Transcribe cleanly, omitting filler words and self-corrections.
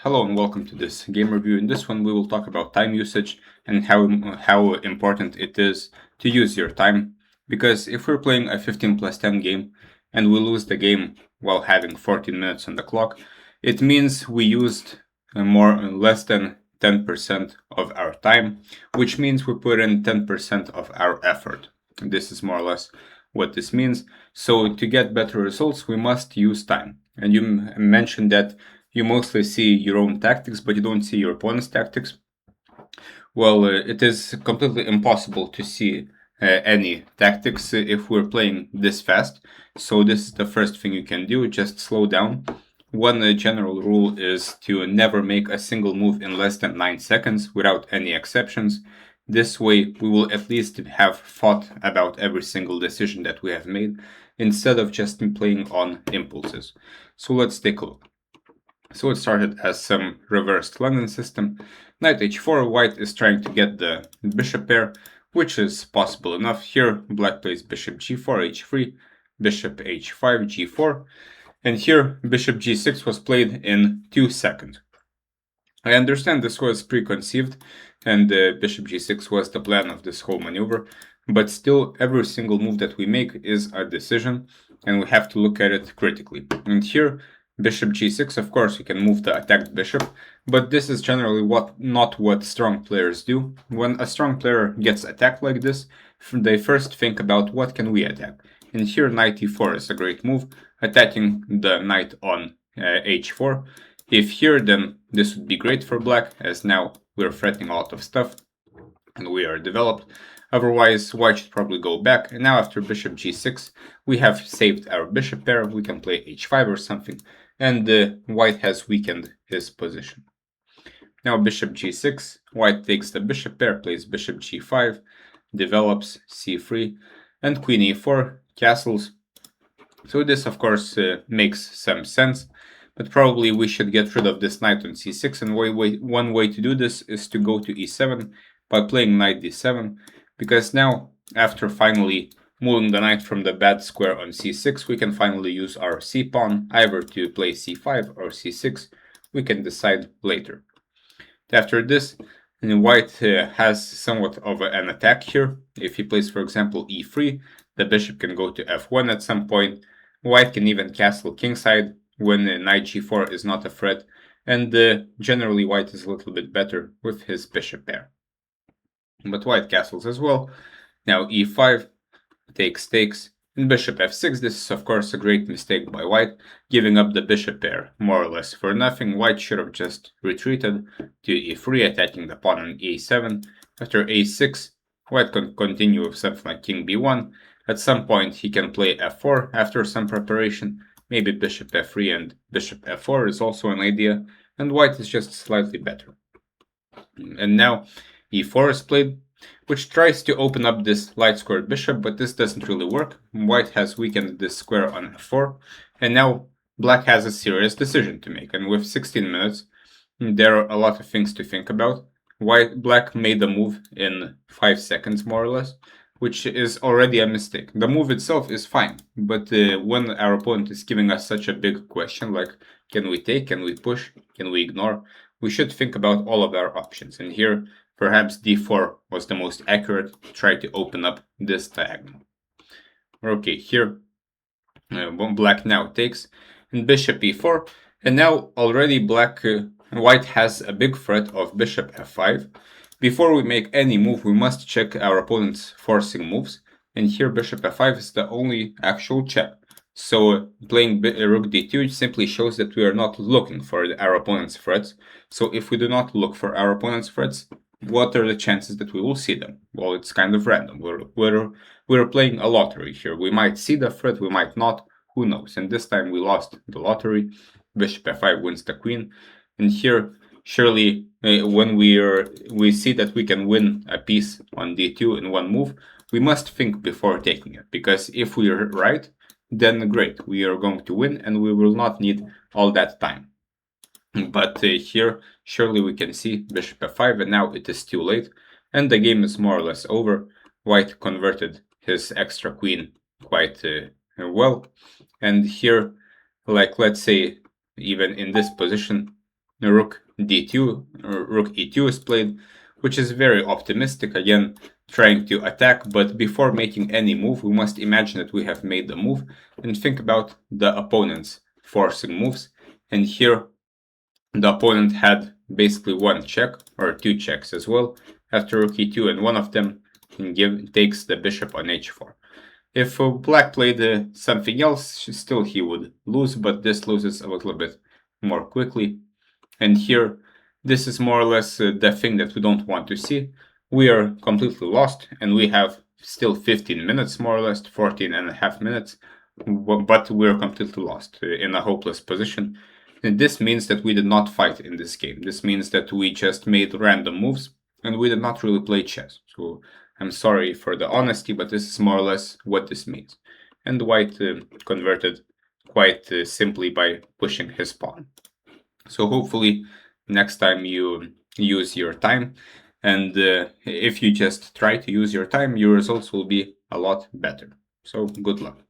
Hello and welcome to this game review. In this one we will talk about time usage and how important it is to use your time. Because if we're playing a 15 plus 10 game and we lose the game while having 14 minutes on the clock, it means we used less than 10% of our time, which means we put in 10% of our effort. And this is more or less what this means. So to get better results, we must use time. And you mentioned that you mostly see your own tactics, but you don't see your opponent's tactics. Well, it is completely impossible to see any tactics if we're playing this fast. So this is the first thing you can do, just slow down. One general rule is to never make a single move in less than 9 seconds without any exceptions. This way we will at least have thought about every single decision that we have made instead of just playing on impulses. So let's take a look. So it started as some reversed London system. Knight h4, white is trying to get the bishop pair, which is possible enough. Here black plays bishop g4, h3, bishop h5, g4, and here bishop g6 was played in 2 seconds. I understand this was preconceived and bishop g6 was the plan of this whole maneuver, but still every single move that we make is a decision and we have to look at it critically. And here bishop g6, of course, you can move the attacked bishop, but this is generally not what strong players do. When a strong player gets attacked like this, they first think about what can we attack. And here knight e4 is a great move, attacking the knight on h4. If here, then this would be great for black, as now we're threatening a lot of stuff and we are developed. Otherwise, white should probably go back, and now after bishop g6, we have saved our bishop pair. We can play h5 or something, and white has weakened his position. Now bishop g6, white takes the bishop pair, plays bishop g5, develops c3, and queen e4, castles. So this, of course, makes some sense, but probably we should get rid of this knight on c6, and one way to do this is to go to e7 by playing knight d7, because now, after finally moving the knight from the bad square on c6, we can finally use our c-pawn either to play c5 or c6. We can decide later. After this, white has somewhat of an attack here. If he plays, for example, e3, the bishop can go to f1 at some point. White can even castle kingside when knight g4 is not a threat, and generally white is a little bit better with his bishop pair. But white castles as well. Now e5 takes, and bishop f6. This is of course a great mistake by white, giving up the bishop pair more or less for nothing. White should have just retreated to e3, attacking the pawn on a7. After a6, white can continue with something like king b1. At some point he can play f4 after some preparation. Maybe bishop f3 and bishop f4 is also an idea, and white is just slightly better. And now e4 is played, which tries to open up this light squared bishop, but this doesn't really work. White has weakened this square on f4, and now black has a serious decision to make. And with 16 minutes, there are a lot of things to think about. Black made the move in 5 seconds, more or less, which is already a mistake. The move itself is fine, but when our opponent is giving us such a big question, like can we take, can we push, can we ignore, we should think about all of our options. And here, perhaps d4 was the most accurate, try to open up this diagonal. Okay, here black now takes, and bishop e4, and now already white has a big threat of bishop f5. Before we make any move, we must check our opponent's forcing moves, and here bishop f5 is the only actual check. So playing rook d2 simply shows that we are not looking for our opponent's threats. So if we do not look for our opponent's threats, what are the chances that we will see them? Well, it's kind of random. We're playing a lottery here. We might see the threat, we might not, who knows? And this time we lost the lottery. Bishop f5 wins the queen, and here surely when we see that we can win a piece on d2 in one move, we must think before taking it, because if we are right, then great, we are going to win and we will not need all that time. But here surely we can see bishop f5, and now it is too late and the game is more or less over. White converted his extra queen quite well, and here, like, let's say even in this position, rook d2, rook e2 is played, which is very optimistic, again, trying to attack, but before making any move, we must imagine that we have made the move and think about the opponent's forcing moves. And here, the opponent had basically one check, or two checks as well, after rook e2, and one of them takes the bishop on h4. If black played something else, still he would lose, but this loses a little bit more quickly. And here, this is more or less the thing that we don't want to see. We are completely lost, and we have still 15 minutes, more or less, 14 and a half minutes, but we're completely lost in a hopeless position. And this means that we did not fight in this game. This means that we just made random moves, and we did not really play chess. So I'm sorry for the honesty, but this is more or less what this means. And white converted quite simply by pushing his pawn. So hopefully next time you use your time, and if you just try to use your time, your results will be a lot better. So good luck.